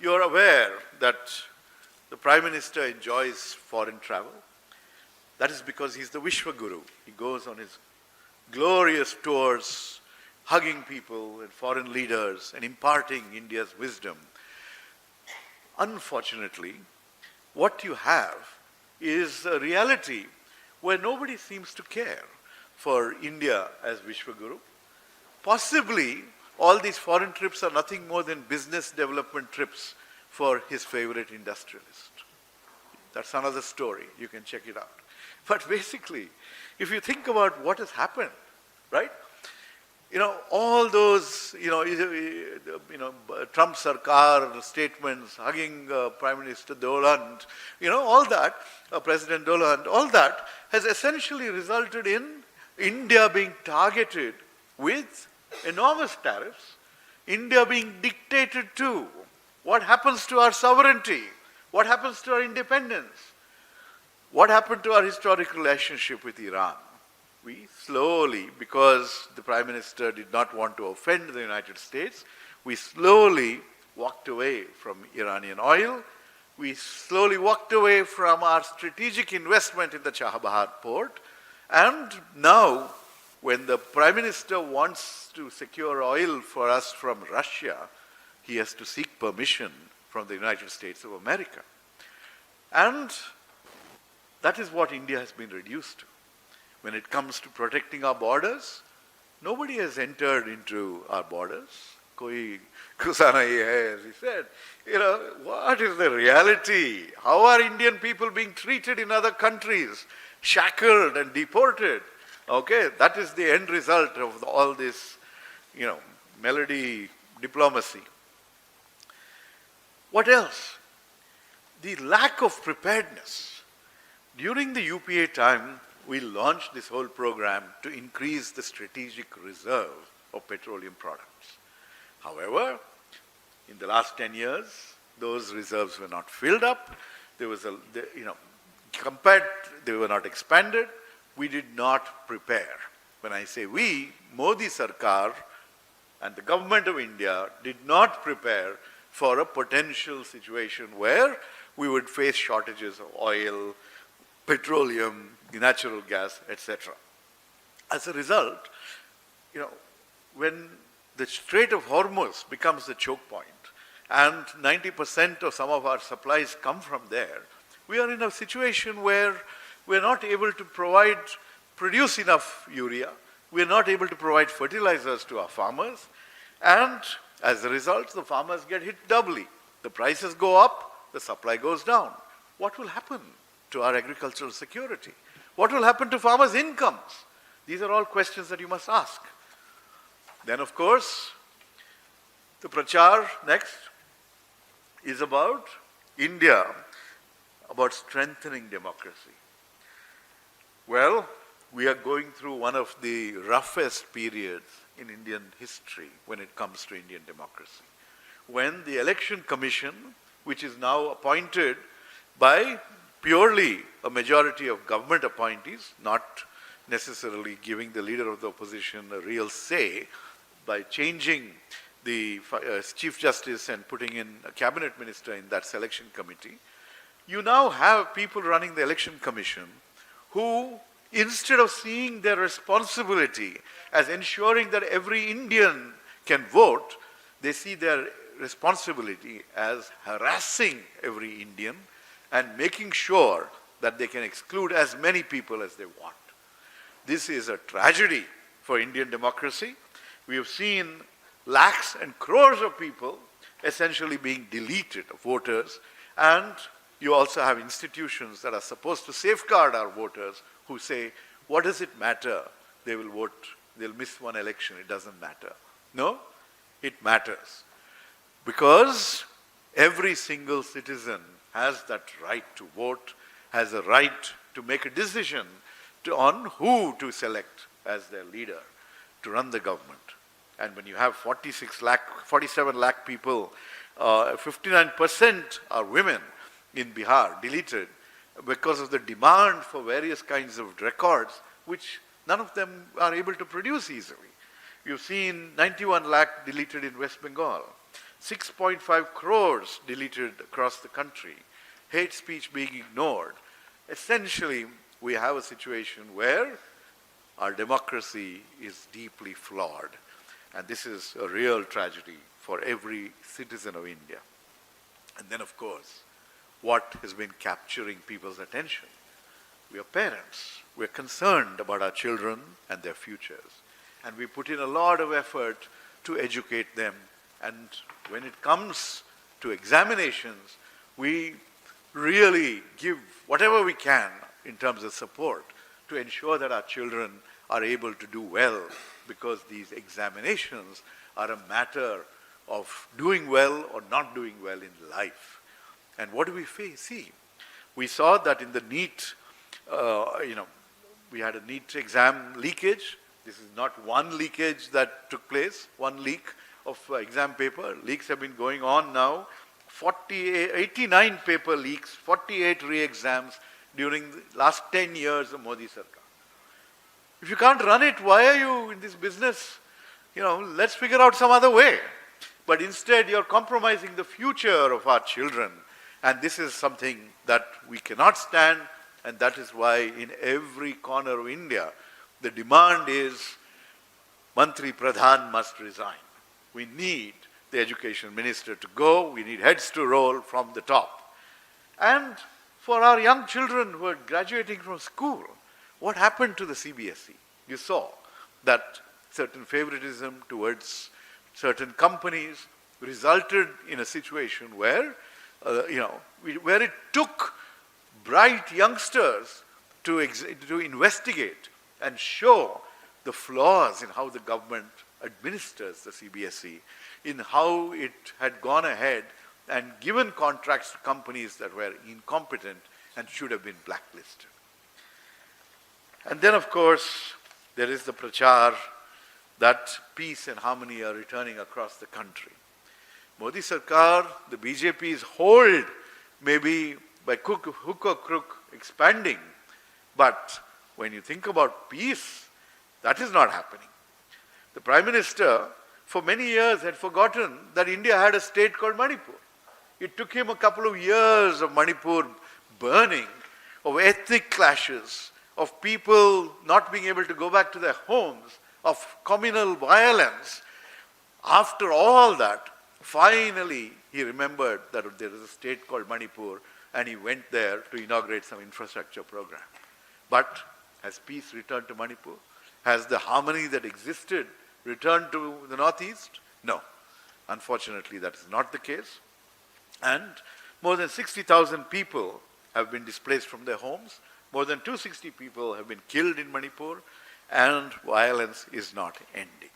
You're aware that the Prime Minister enjoys foreign travel. That is because he's the Vishwa Guru. He goes on his glorious tours, hugging people and foreign leaders and imparting India's wisdom. Unfortunately, what you have is a reality where nobody seems to care for India as Vishwa Guru. Possibly, all these foreign trips are nothing more than business development trips for his favorite industrialist. That's another story. You can check it out. But basically, if you think about what has happened, right? All those, Trump Sarkar statements, hugging Prime Minister Dolan, all that, President Dolan, all that has essentially resulted in India being targeted with enormous tariffs, India being dictated to. What happens to our sovereignty? What happens to our independence? What happened to our historical relationship with Iran? We slowly, because the Prime Minister did not want to offend the United States, we slowly walked away from Iranian oil. We slowly walked away from our strategic investment in the Chahabahar port. And now, when the Prime Minister wants to secure oil for us from Russia, he has to seek permission from the United States of America. And that is what India has been reduced to. When it comes to protecting our borders, nobody has entered into our borders. Koi gusa nahi hai, as he said. What is the reality? How are Indian people being treated in other countries? Shackled and deported. Okay, that is the end result of all this, melody diplomacy. What else? The lack of preparedness. During the UPA time, we launched this whole program to increase the strategic reserve of petroleum products. However, in the last 10 years, those reserves were not filled up. There was they were not expanded. We did not prepare. When I say we, Modi Sarkar and the government of India did not prepare for a potential situation where we would face shortages of oil, petroleum, natural gas, etc. As a result, when the Strait of Hormuz becomes the choke point and 90% of some of our supplies come from there, we are in a situation where we're not able to produce enough urea, we're not able to provide fertilizers to our farmers, and as a result, the farmers get hit doubly. The prices go up, the supply goes down. What will happen to our agricultural security? What will happen to farmers' incomes? These are all questions that you must ask. Then, of course, the prachar next is about India, about strengthening democracy. Well, we are going through one of the roughest periods in Indian history when it comes to Indian democracy. When the Election Commission, which is now appointed by purely a majority of government appointees, not necessarily giving the leader of the opposition a real say, by changing the Chief Justice and putting in a cabinet minister in that selection committee, you now have people running the Election Commission who, instead of seeing their responsibility as ensuring that every Indian can vote, they see their responsibility as harassing every Indian and making sure that they can exclude as many people as they want. This is a tragedy for Indian democracy. We have seen lakhs and crores of people essentially being deleted, voters, and you also have institutions that are supposed to safeguard our voters who say, what does it matter? They will vote, they'll miss one election, it doesn't matter. No, it matters. Because every single citizen has that right to vote, has a right to make a decision on who to select as their leader to run the government. And when you have 47 lakh people, 59% are women in Bihar, deleted, because of the demand for various kinds of records, which none of them are able to produce easily. You've seen 91 lakh deleted in West Bengal. 6.5 crores deleted across the country, hate speech being ignored. Essentially, we have a situation where our democracy is deeply flawed. And this is a real tragedy for every citizen of India. And then, of course, what has been capturing people's attention? We are parents. We're concerned about our children and their futures. And we put in a lot of effort to educate them. And when it comes to examinations, we really give whatever we can in terms of support to ensure that our children are able to do well, because these examinations are a matter of doing well or not doing well in life. And what do we see? We saw that in the NEET, we had a NEET exam leakage. This is not one leakage that took place, one leak of exam paper. Leaks have been going on now. 89 paper leaks, 48 re-exams during the last 10 years of Modi Sarkar. If you can't run it, why are you in this business? Let's figure out some other way. But instead, you're compromising the future of our children. And this is something that we cannot stand, and that is why in every corner of India, the demand is Mantri Pradhan must resign. We need the education minister to go. We need heads to roll from the top. And for our young children who are graduating from school, what happened to the CBSE? You saw that certain favoritism towards certain companies resulted in a situation where, where it took bright youngsters to investigate and show the flaws in how the government administers the CBSE, in how it had gone ahead and given contracts to companies that were incompetent and should have been blacklisted. And then, of course, there is the prachar that peace and harmony are returning across the country. Modi Sarkar, the BJP's hold may be by hook or crook expanding, but when you think about peace, that is not happening. The Prime Minister, for many years, had forgotten that India had a state called Manipur. It took him a couple of years of Manipur burning, of ethnic clashes, of people not being able to go back to their homes, of communal violence. After all that, finally he remembered that there is a state called Manipur, and he went there to inaugurate some infrastructure program. But has peace returned to Manipur? Has the harmony that existed returned to the northeast? No. Unfortunately, that is not the case. And more than 60,000 people have been displaced from their homes. More than 260 people have been killed in Manipur, and violence is not ending.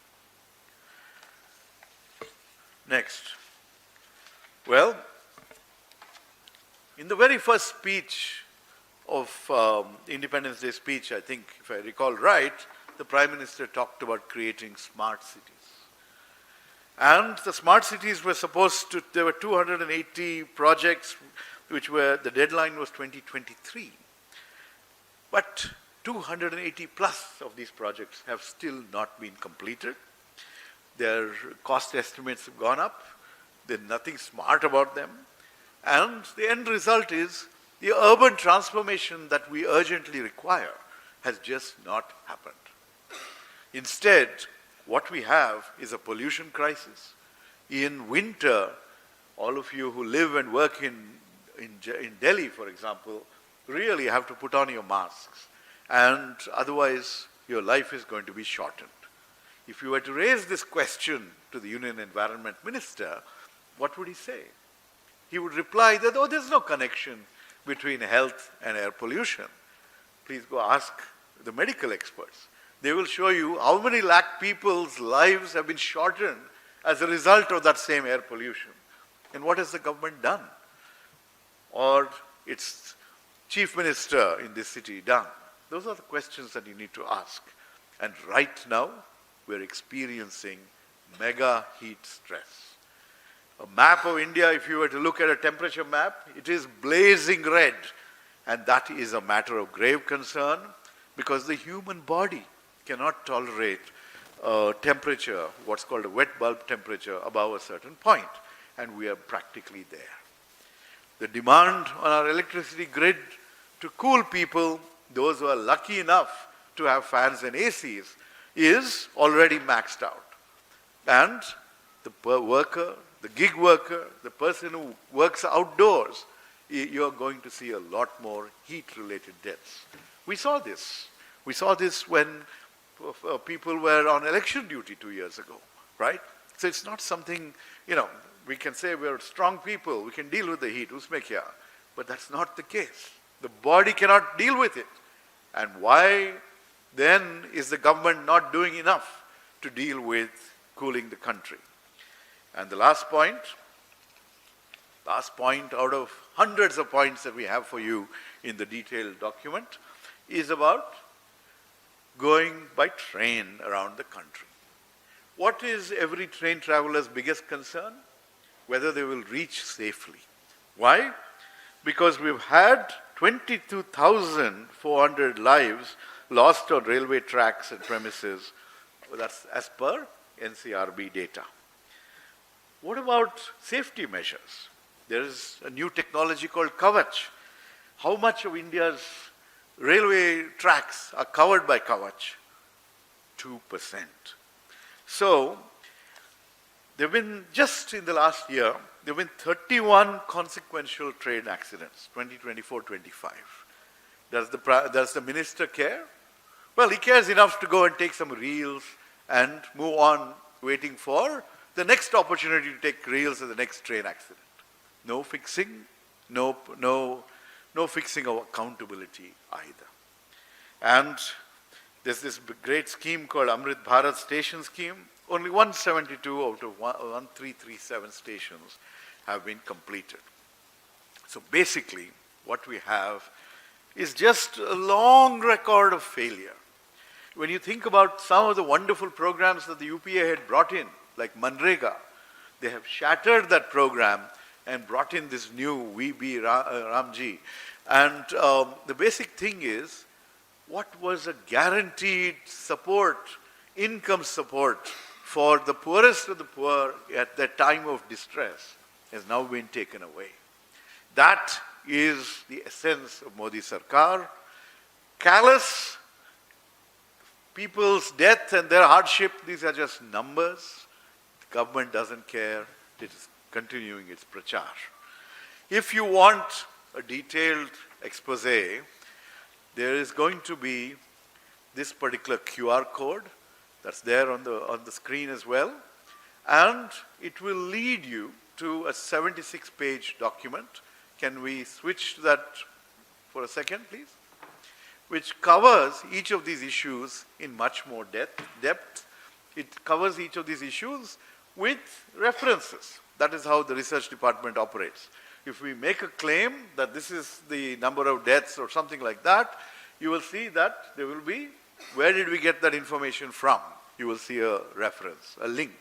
Next. Well, in the very first speech of Independence Day speech, I think, if I recall right, the Prime Minister talked about creating smart cities. And the smart cities were there were 280 projects, the deadline was 2023. But 280 plus of these projects have still not been completed. Their cost estimates have gone up. There's nothing smart about them. And the end result is the urban transformation that we urgently require has just not happened. Instead, what we have is a pollution crisis. In winter, all of you who live and work in Delhi, for example, really have to put on your masks, and otherwise your life is going to be shortened. If you were to raise this question to the Union Environment Minister, what would he say? He would reply that, oh, there's no connection between health and air pollution. Please go ask the medical experts. They will show you how many lakh people's lives have been shortened as a result of that same air pollution. And what has the government done? Or its chief minister in this city done? Those are the questions that you need to ask. And right now, we're experiencing mega heat stress. A map of India, if you were to look at a temperature map, it is blazing red. And that is a matter of grave concern, because the human body cannot tolerate temperature, what's called a wet bulb temperature, above a certain point. and we are practically there. The demand on our electricity grid to cool people, those who are lucky enough to have fans and ACs, is already maxed out. And the worker, the gig worker, the person who works outdoors, you're going to see a lot more heat-related deaths. We saw this. We saw this when people were on election duty 2 years ago, right? So it's not something, we can say we're strong people, we can deal with the heat, usme kya? But that's not the case. The body cannot deal with it. And why then is the government not doing enough to deal with cooling the country? And the last point out of hundreds of points that we have for you in the detailed document, is about going by train around the country. What is every train traveler's biggest concern? Whether they will reach safely. Why? Because we've had 22,400 lives lost on railway tracks and premises. That's as per NCRB data. What about safety measures? There is a new technology called Kavach. How much of India's railway tracks are covered by Kavach? 2%. So, there have been, just in the last year, there have been 31 consequential train accidents, 2024-25. Does the minister care? Well, he cares enough to go and take some reels and move on, waiting for the next opportunity to take reels of the next train accident. No fixing, no fixing of accountability either. And there's this great scheme called Amrit Bharat Station Scheme. Only 172 out of 1337 stations have been completed. So basically, what we have is just a long record of failure. When you think about some of the wonderful programs that the UPA had brought in, like Manrega, they have shattered that program and brought in this new VB Ramji. And the basic thing is, what was a guaranteed support, income support for the poorest of the poor at their time of distress has now been taken away. That is the essence of Modi Sarkar. Callous, people's death and their hardship, these are just numbers. The government doesn't care. It is continuing its prachar. If you want a detailed expose, there is going to be this particular QR code that's there on the screen as well, and it will lead you to a 76-page document. Can we switch to that for a second, please? Which covers each of these issues in much more depth. It covers each of these issues with references. That is how the research department operates. If we make a claim that this is the number of deaths or something like that, you will see that there will be, where did we get that information from? You will see a reference, a link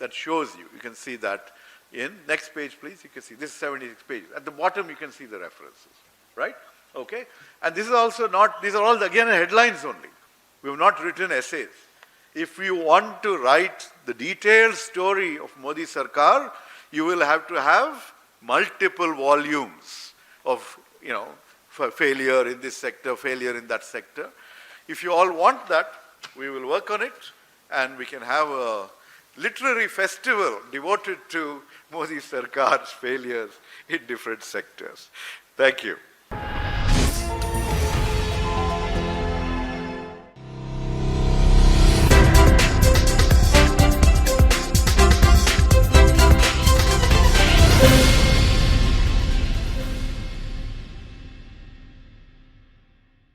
that shows you. You can see that in, next page please, you can see, this is 76 pages. At the bottom you can see the references, right? Okay? And this is also not, these are all again headlines only. We have not written essays. If you want to write the detailed story of Modi Sarkar, you will have to have multiple volumes of, for failure in this sector, failure in that sector. If you all want that, we will work on it, and we can have a literary festival devoted to Modi Sarkar's failures in different sectors. Thank you.